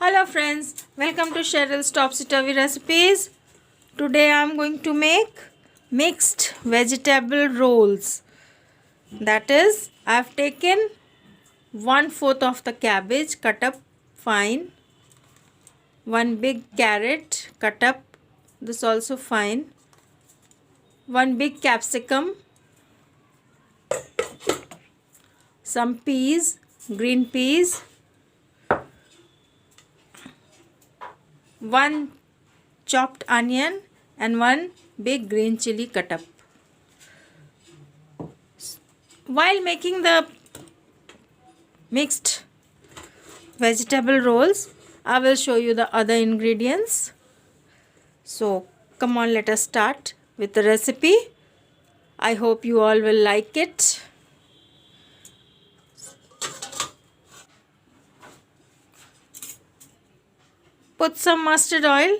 Hello friends, welcome to Cheryl's Topsy-Turvy Recipes. Today I am going to make mixed vegetable rolls. That is, I have taken 1/4 of the cabbage cut up fine, one big carrot cut up, this also fine, one big capsicum, some peas, green peas, one chopped onion and one big green chili cut up. While making the mixed vegetable rolls, I will show you the other ingredients. So come on, let us start with the recipe. I hope you all will like it. Put some mustard oil.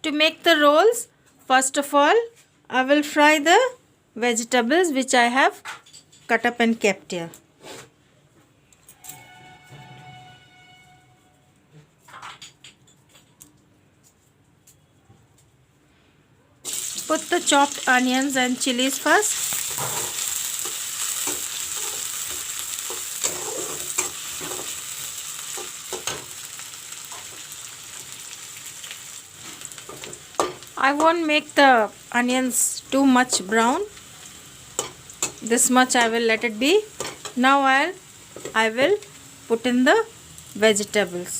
To make the rolls, first of all, I will fry the vegetables which I have cut up and kept here. Put the chopped onions and chilies first. I won't make the onions too much brown. This much I will let it be. Now I will put in the vegetables.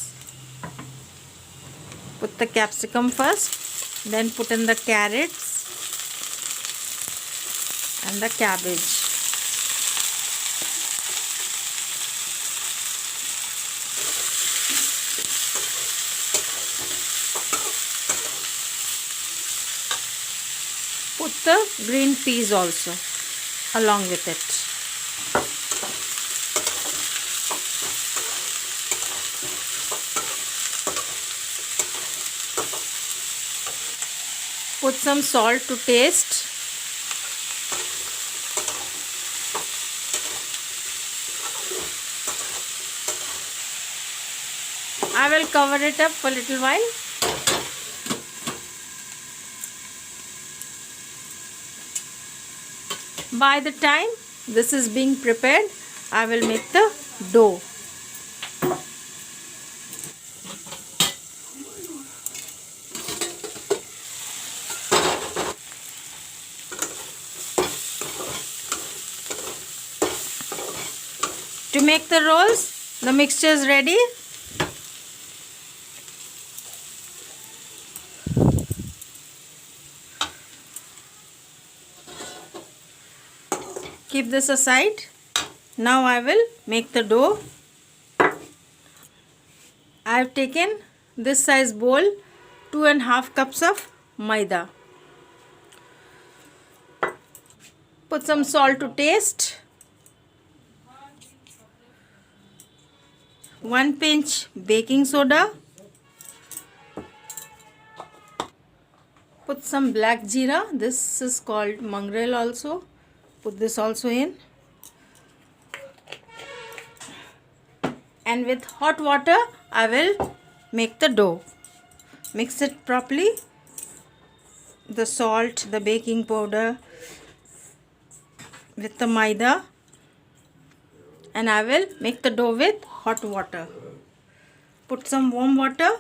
Put the capsicum first, then put in the carrots and the cabbage. Put the green peas also along with it. Put some salt to taste. I will cover it up for a little while. By the time this is being prepared, I will make the dough. To make the rolls, the mixture is ready. Keep this aside. Now I will make the dough. I have taken this size bowl, 2.5 cups of maida. Put some salt to taste. 1 pinch baking soda. Put some black jeera. This is called mongrel also. Put this also in. And with hot water, I will make the dough. Mix it properly. The salt, the baking powder with the maida. And I will make the dough with hot water. Put some warm water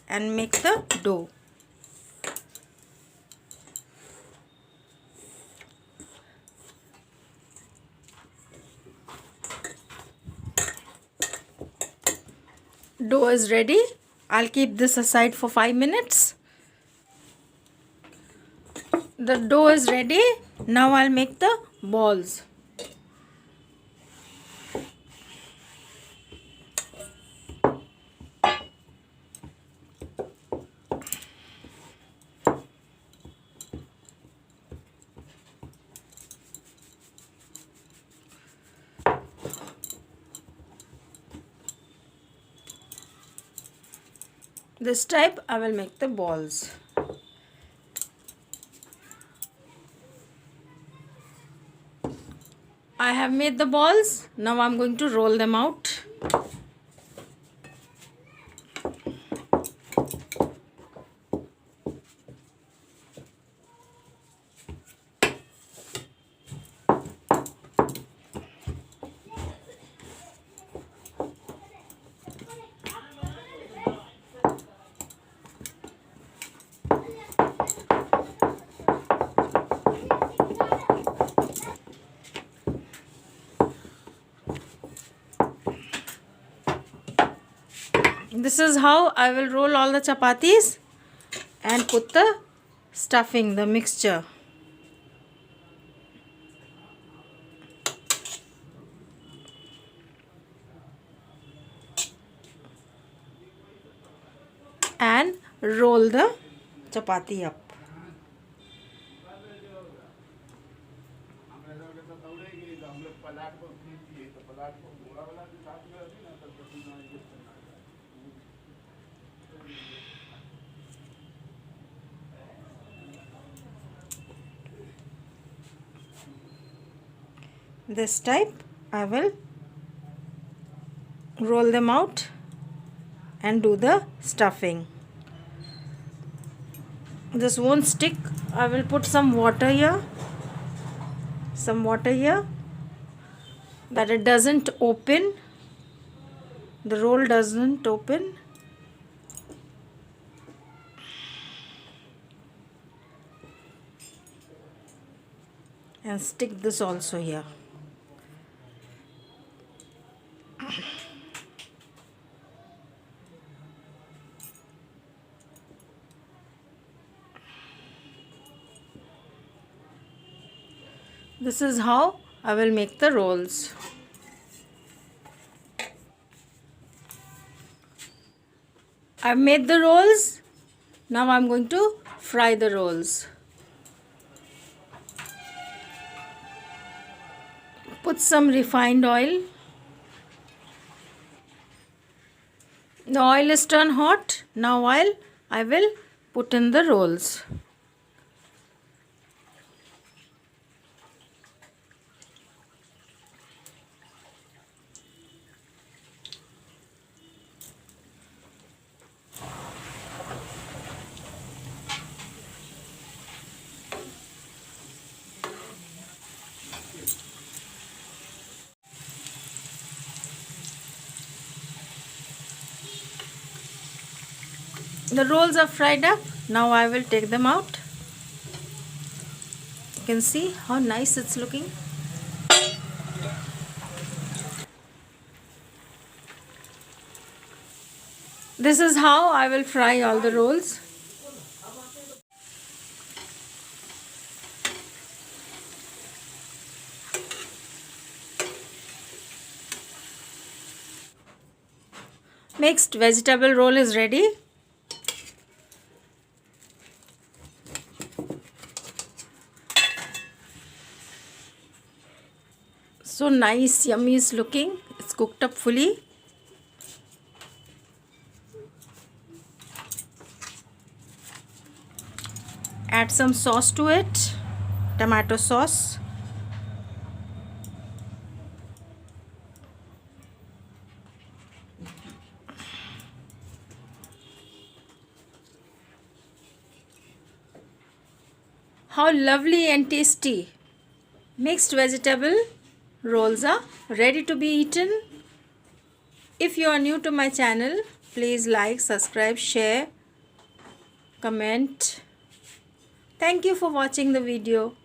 and make the dough. Dough is ready. I'll keep this aside for 5 minutes. The dough is ready. Now I'll make the balls. This type I will make the balls. I have made the balls. Now I'm going to roll them out. This is how I will roll all the chapatis and put the stuffing, the mixture. And roll the chapati up. This type I will roll them out and do the stuffing. This won't stick. I will put some water here, that it doesn't open, the roll doesn't open. And stick this also here. This is how I will make the rolls. I've made the rolls. Now I'm going to fry the rolls. Put some refined oil. The oil is turned hot. Now I will put in the rolls. The rolls are fried up. Now I will take them out. You can see how nice it's looking. This is how I will fry all the rolls. Mixed vegetable roll is ready. So nice, yummy is looking. It's cooked up fully. Add some sauce to it, tomato sauce. How lovely and tasty mixed vegetable rolls are ready to be eaten. If you are new to my channel, please like, subscribe, share, comment. Thank you for watching the video.